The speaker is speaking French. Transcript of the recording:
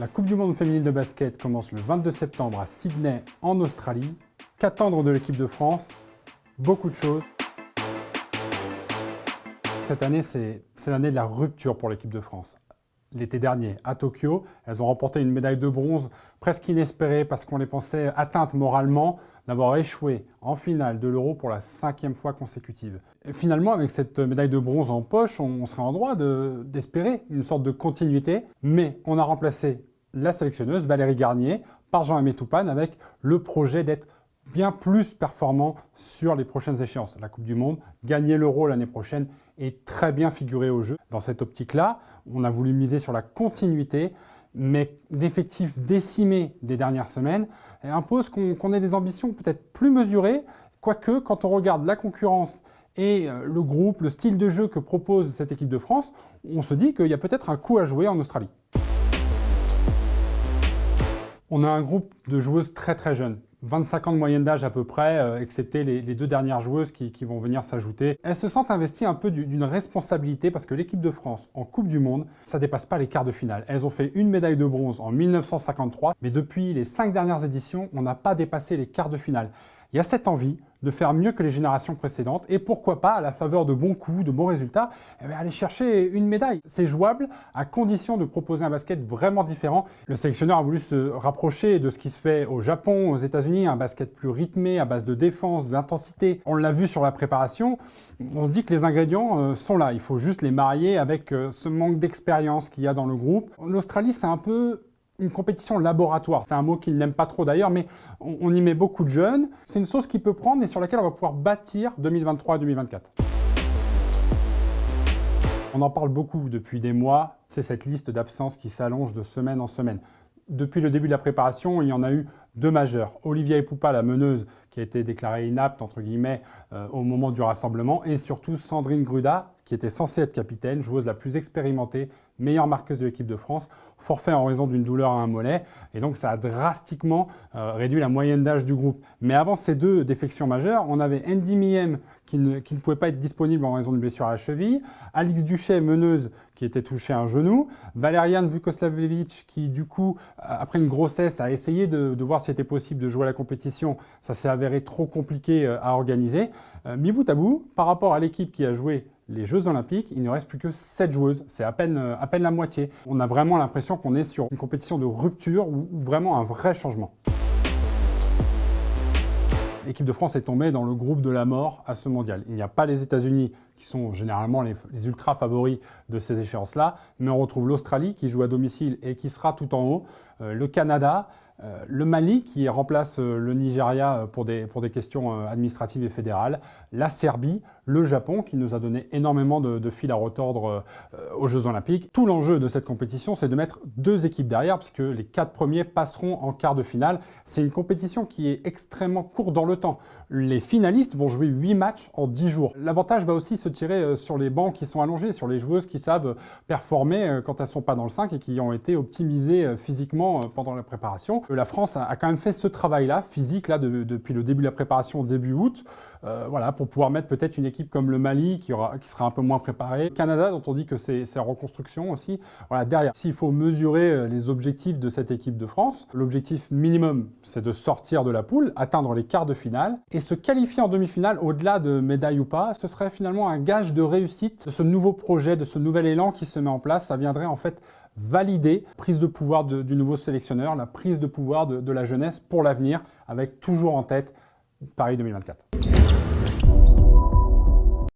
La Coupe du monde féminine de basket commence le 22 septembre à Sydney, en Australie. Qu'attendre de l'équipe de France? Beaucoup de choses. Cette année, c'est l'année de la rupture pour l'équipe de France. L'été dernier, à Tokyo, elles ont remporté une médaille de bronze presque inespérée parce qu'on les pensait atteintes moralement d'avoir échoué en finale de l'Euro pour la 5e fois consécutive. Et finalement, avec cette médaille de bronze en poche, on serait en droit d'espérer une sorte de continuité, mais on a remplacé la sélectionneuse Valérie Garnier par Jean-Aimé Toupane avec le projet d'être bien plus performant sur les prochaines échéances. La Coupe du Monde, gagner l'Euro l'année prochaine et très bien figurer au jeu. Dans cette optique-là, on a voulu miser sur la continuité, mais l'effectif décimé des dernières semaines impose qu'on ait des ambitions peut-être plus mesurées, quoique quand on regarde la concurrence et le groupe, le style de jeu que propose cette équipe de France, on se dit qu'il y a peut-être un coup à jouer en Australie. On a un groupe de joueuses très jeunes. 25 ans de moyenne d'âge à peu près, excepté les deux dernières joueuses qui vont venir s'ajouter. Elles se sentent investies un peu d'une responsabilité parce que l'équipe de France en Coupe du Monde, ça ne dépasse pas les quarts de finale. Elles ont fait une médaille de bronze en 1953, mais depuis les 5 dernières éditions, on n'a pas dépassé les quarts de finale. Il y a cette envie de faire mieux que les générations précédentes et pourquoi pas, à la faveur de bons coups, de bons résultats, aller chercher une médaille. C'est jouable à condition de proposer un basket vraiment différent. Le sélectionneur a voulu se rapprocher de ce qui se fait au Japon, aux États-Unis, un basket plus rythmé, à base de défense, d'intensité. On l'a vu sur la préparation, on se dit que les ingrédients sont là. Il faut juste les marier avec ce manque d'expérience qu'il y a dans le groupe. L'Australie, c'est un peu une compétition laboratoire. C'est un mot qu'il n'aime pas trop d'ailleurs, mais on y met beaucoup de jeunes. C'est une sauce qui peut prendre et sur laquelle on va pouvoir bâtir 2023 et 2024. On en parle beaucoup depuis des mois. C'est cette liste d'absences qui s'allonge de semaine en semaine. Depuis le début de la préparation, il y en a eu 2 majeures. Olivia Epoupa, la meneuse, qui a été déclarée inapte, entre guillemets, au moment du rassemblement, et surtout Sandrine Gruda, qui était censée être capitaine, joueuse la plus expérimentée, meilleure marqueuse de l'équipe de France, forfait en raison d'une douleur à un mollet, et donc ça a drastiquement réduit la moyenne d'âge du groupe. Mais avant ces 2 défections majeures, on avait Andy Miem, qui ne pouvait pas être disponible en raison de blessure à la cheville, Alix Duchet, meneuse, qui était touchée à un genou, Valerian Vukoslavljevic, qui du coup, après une grossesse, a essayé de voir si c'était possible de jouer à la compétition. Ça s'est avéré trop compliqué à organiser. Mi bout à bout, par rapport à l'équipe qui a joué les Jeux Olympiques, il ne reste plus que 7 joueuses. C'est à peine la moitié. On a vraiment l'impression qu'on est sur une compétition de rupture ou vraiment un vrai changement. L'équipe de France est tombée dans le groupe de la mort à ce mondial. Il n'y a pas les États-Unis qui sont généralement les ultra favoris de ces échéances-là, mais on retrouve l'Australie qui joue à domicile et qui sera tout en haut, le Canada, le Mali qui remplace le Nigeria pour des questions administratives et fédérales, la Serbie, le Japon qui nous a donné énormément de fil à retordre aux Jeux Olympiques. Tout l'enjeu de cette compétition, c'est de mettre 2 équipes derrière parce que les 4 premiers passeront en quart de finale. C'est une compétition qui est extrêmement courte dans le temps. Les finalistes vont jouer 8 matchs en 10 jours. L'avantage va aussi se tirer sur les bancs qui sont allongés, sur les joueuses qui savent performer quand elles ne sont pas dans le 5 et qui ont été optimisées physiquement pendant la préparation. La France a quand même fait ce travail-là, physique, là, depuis le début de la préparation, début août, voilà, pour pouvoir mettre peut-être une équipe comme le Mali qui sera un peu moins préparée. Le Canada, dont on dit que c'est en reconstruction aussi. Voilà, derrière, s'il faut mesurer les objectifs de cette équipe de France, l'objectif minimum, c'est de sortir de la poule, atteindre les quarts de finale et se qualifier en demi-finale, au-delà de médaille ou pas, ce serait finalement un gage de réussite de ce nouveau projet, de ce nouvel élan qui se met en place. Ça viendrait en fait valider la prise de pouvoir du nouveau sélectionneur, la prise de pouvoir de la jeunesse pour l'avenir, avec toujours en tête Paris 2024.